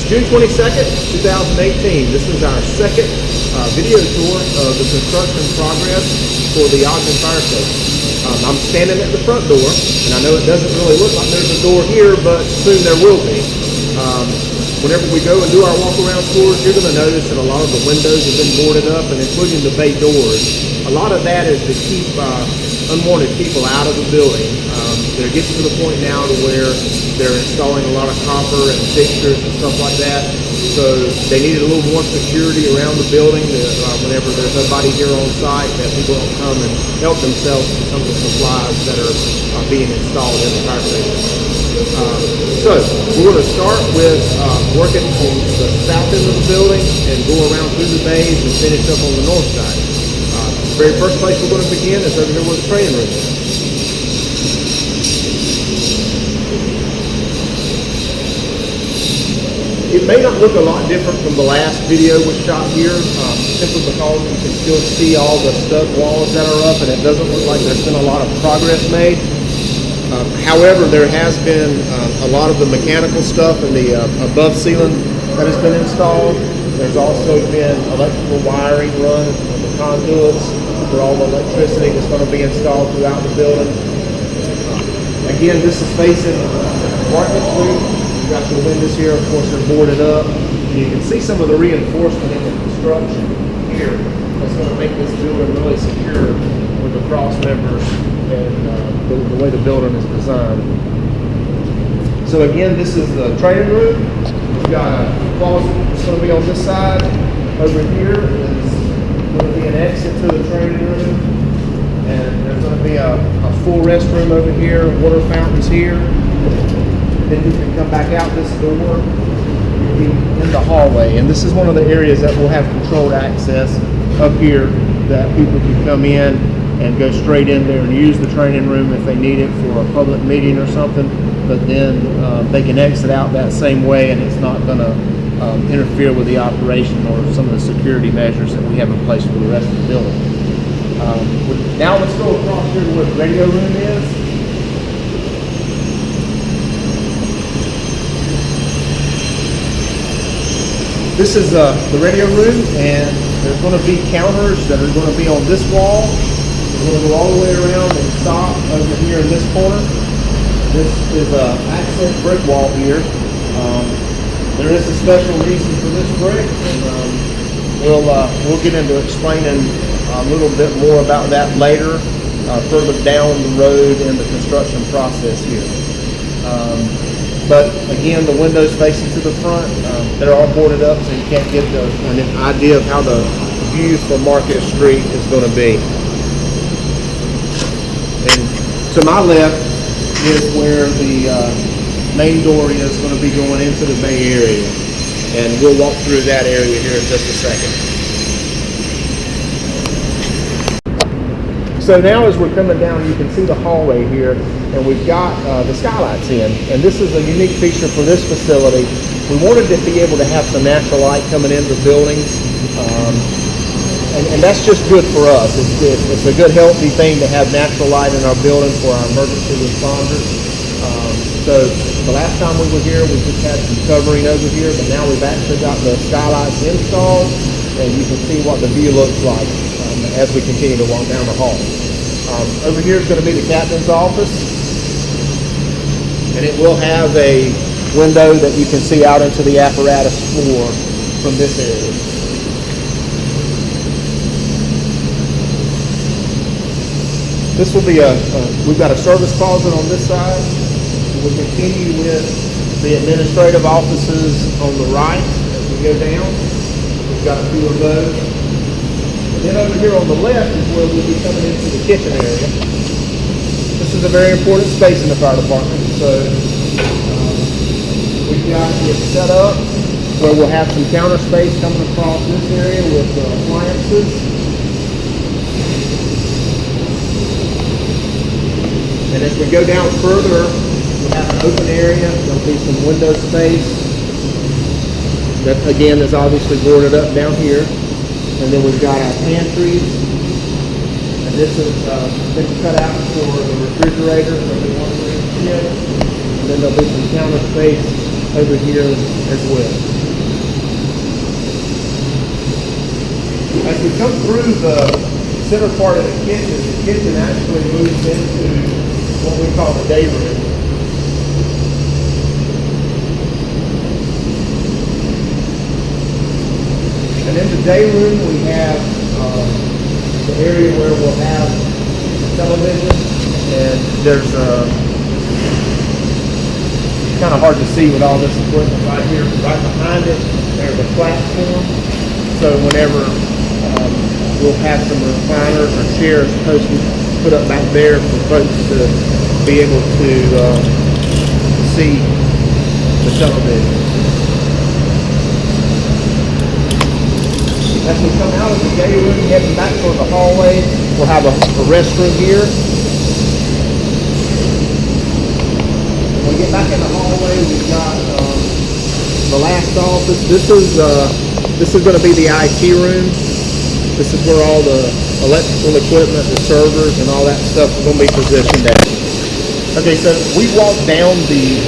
June 22nd, 2018. This is our second video tour of the construction progress for the Ogden Fire Station. I'm standing at the front door, and I know it doesn't really look like there's a door here, but soon there will be. Whenever we go and do our walk-around tours, you're going to notice that a lot of the windows have been boarded up, and including the bay doors. A lot of that is to keep unwanted people out of the building. They're getting to the point now to where they're installing a lot of copper and fixtures and stuff like that. So they needed a little more security around the building whenever there's nobody here on site, that people don't come and help themselves to some of the supplies that are being installed in the fire station. So we're going to start with working on the south end of the building and go around through the bays and finish up on the north side. The very first place we're going to begin is over here where the training room is. It may not look a lot different from the last video we shot here, simply because you can still see all the stud walls that are up, and it doesn't look like there's been a lot of progress made. However, there has been a lot of the mechanical stuff in the above ceiling that has been installed. There's also been electrical wiring run on the conduits for all the electricity that's going to be installed throughout the building. Again, this is facing apartment suite. You've got your windows here, of course, they're boarded up. And you can see some of the reinforcement in the construction here that's going to make this building really secure with the cross members and the way the building is designed. So again, this is the training room. We've got a closet that's going to be on this side. Over here is going to be an exit to the training room. And there's going to be a full restroom over here, water fountains here. Then you can come back out this door, you'll be in the hallway. And this is one of the areas that will have controlled access up here, that people can come in and go straight in there and use the training room if they need it for a public meeting or something. But then they can exit out that same way, and it's not going to interfere with the operation or some of the security measures that we have in place for the rest of the building. Now let's go across here to where the radio room is. This is the radio room, and there's going to be counters that are going to be on this wall. We're going to go all the way around and stop over here in this corner. This is an accent brick wall here. There is a special reason for this brick, and we'll get into explaining a little bit more about that later, further down the road in the construction process here. But again, the windows facing to the front, they're all boarded up, so you can't get an idea of how the view from Market Street is going to be. And to my left is where the main door is going to be going into the bay area. And we'll walk through that area here in just a second. So now as we're coming down, you can see the hallway here, and we've got the skylights in. And this is a unique feature for this facility. We wanted to be able to have some natural light coming into buildings. And that's just good for us. It's a good, healthy thing to have natural light in our building for our emergency responders. So the last time we were here, we just had some covering over here, but now we've actually got the skylights installed, and you can see what the view looks like as we continue to walk down the hall. Over here is going to be the captain's office, and it will have a window that you can see out into the apparatus floor from this area. This will be we've got a service closet on this side. We'll continue with the administrative offices on the right as we go down. We've got a few of those. And then over here on the left is where we'll be coming into the kitchen area. This is a very important space in the fire department. So we've got it set up where we'll have some counter space coming across this area with appliances. And as we go down further, we'll have an open area. There'll be some window space. That again is obviously boarded up down here. And then we've got our pantries. And this is been cut out for the refrigerator. So we want to and then there'll be some counter space over here as well. As we come through the center part of the kitchen actually moves into what we call the day room. And in the day room we have the area where we'll have the television, and there's kind of hard to see with all this equipment right here. Right behind it, there's a platform. So whenever we'll have some recliners or chairs posted, put up back there for folks to be able to see the television. As we come out of the day room, heading back toward the hallway, we'll have a restroom here. When we get back in the hallway, we've got the last office. This is going to be the IT room. This is where all the electrical equipment, the servers, and all that stuff is going to be positioned at. Okay, so we walked down the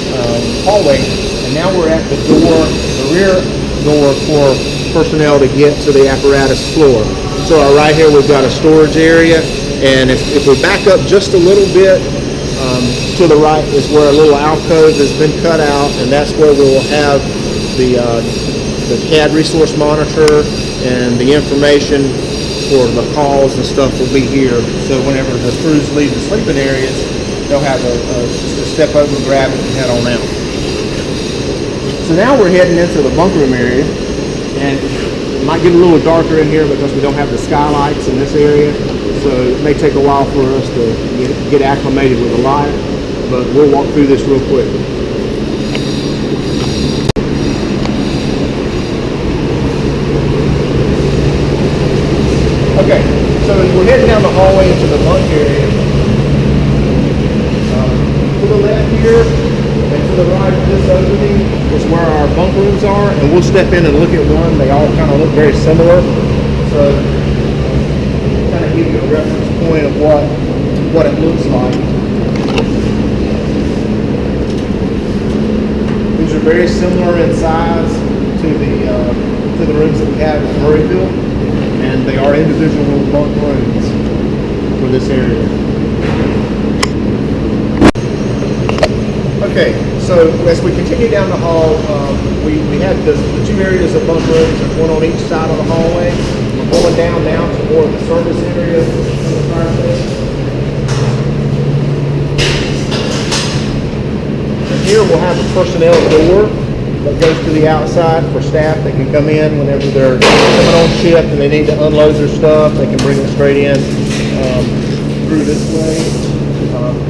hallway, and now we're at the door, the rear door for personnel to get to the apparatus floor. So right here we've got a storage area, and if we back up just a little bit, to the right is where a little alcove has been cut out, and that's where we will have the CAD resource monitor and the information for the calls and stuff will be here. So whenever the crews leave the sleeping areas, they'll have just a step over, grab it, and head on out. So now we're heading into the bunk room area, and it might get a little darker in here because we don't have the skylights in this area. So it may take a while for us to get acclimated with the light, but we'll walk through this real quick. Okay, so as we're heading down the hallway into the bunk area, to the left here and to the right of this opening is where our bunk rooms are, and we'll step in and look at one. They all kind of look very similar, so kind of give you a reference point of what it looks like. These are very similar in size to the rooms that we have in Murrayville, and they are individual bunk rooms for this area. Okay, so as we continue down the hall, we have the two areas of bunk rooms. There's one on each side of the hallway. We're going down now to more of the service area of the fireplace. And here we'll have a personnel door that goes to the outside for staff that can come in whenever they're coming on shift and they need to unload their stuff. They can bring it straight in through this way.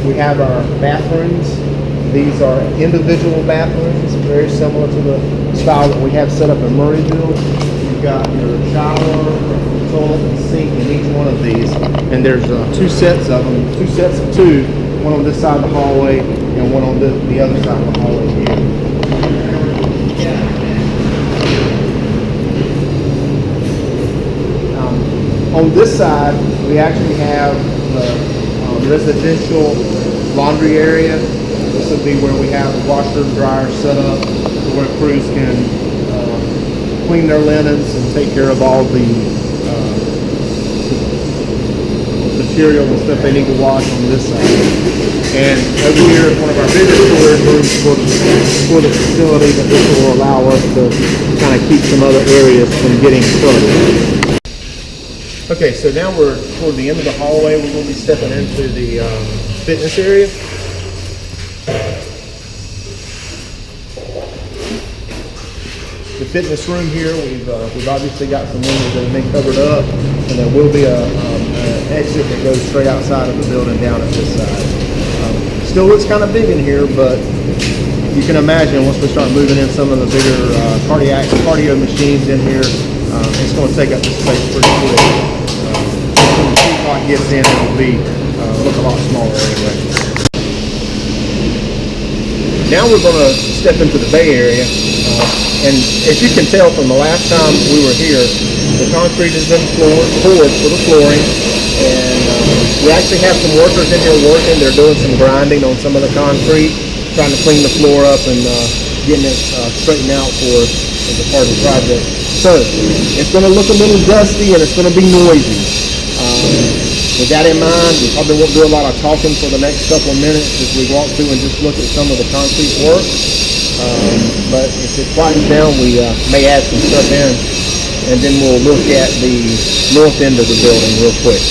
We have our bathrooms. These are individual bathrooms, very similar to the style that we have set up in Murrayville. You've got your shower, toilet, and sink in each one of these. And there's two sets of them, two sets of two, one on this side of the hallway and one on the other side of the hallway here. On this side, we actually have the residential laundry area. This would be where we have the washer and dryer set up where crews can clean their linens and take care of all the material and stuff they need to wash on this side. And over here is one of our bigger storage rooms for the facility, that this will allow us to kind of keep some other areas from getting flooded. Okay, so now we're toward the end of the hallway. We're going to be stepping into the fitness area. The fitness room here, we've obviously got some windows that have been covered up, and there will be an exit that goes straight outside of the building down at this side. Still looks kind of big in here, but you can imagine once we start moving in some of the bigger cardio machines in here, it's going to take up the space pretty quick. When the teapot gets in, it'll be look a lot smaller anyway. Now we're going to step into the bay area, and as you can tell from the last time we were here, the concrete has been poured for the flooring, and we actually have some workers in here working. They're doing some grinding on some of the concrete, trying to clean the floor up and getting it straightened out for us as a part of the project. So it's going to look a little dusty and it's going to be noisy. With that in mind, we probably won't do a lot of talking for the next couple of minutes as we walk through and just look at some of the concrete work. But if it quiets down, we may add some stuff in, and then we'll look at the north end of the building real quick.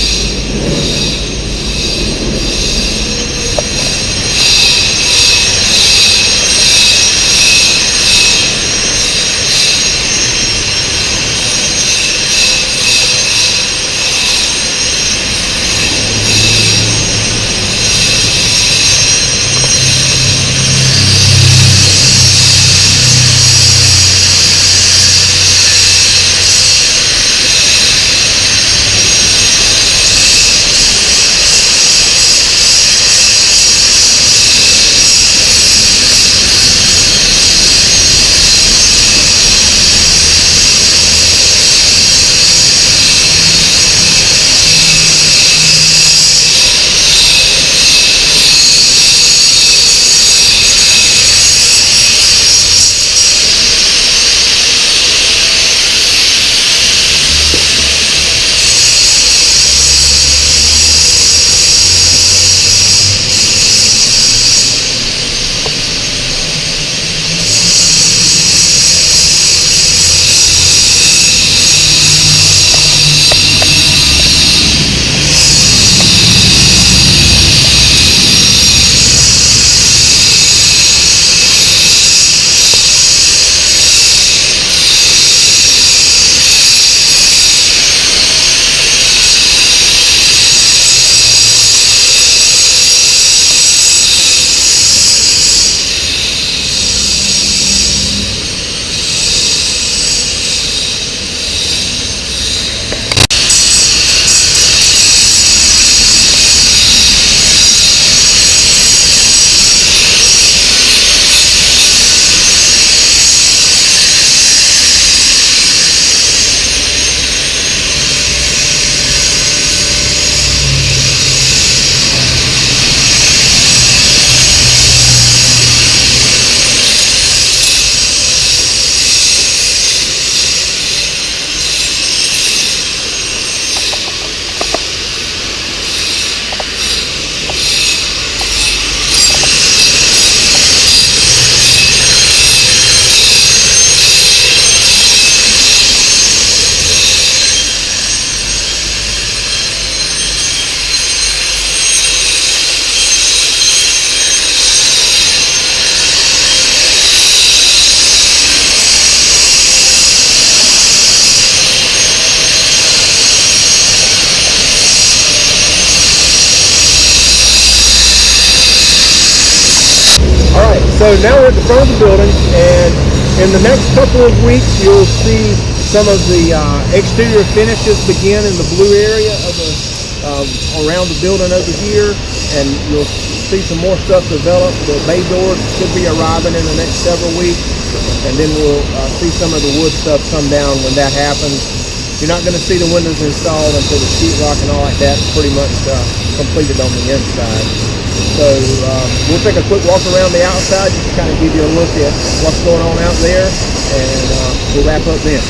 So now we're at the front of the building, and in the next couple of weeks you'll see some of the exterior finishes begin in the blue area of around the building over here, and you'll see some more stuff develop. The bay doors should be arriving in the next several weeks, and then we'll see some of the wood stuff come down when that happens. You're not going to see the windows installed until the sheetrock and all like that's pretty much completed on the inside. So we'll take a quick walk around the outside just to kind of give you a look at what's going on out there, and we'll wrap up then.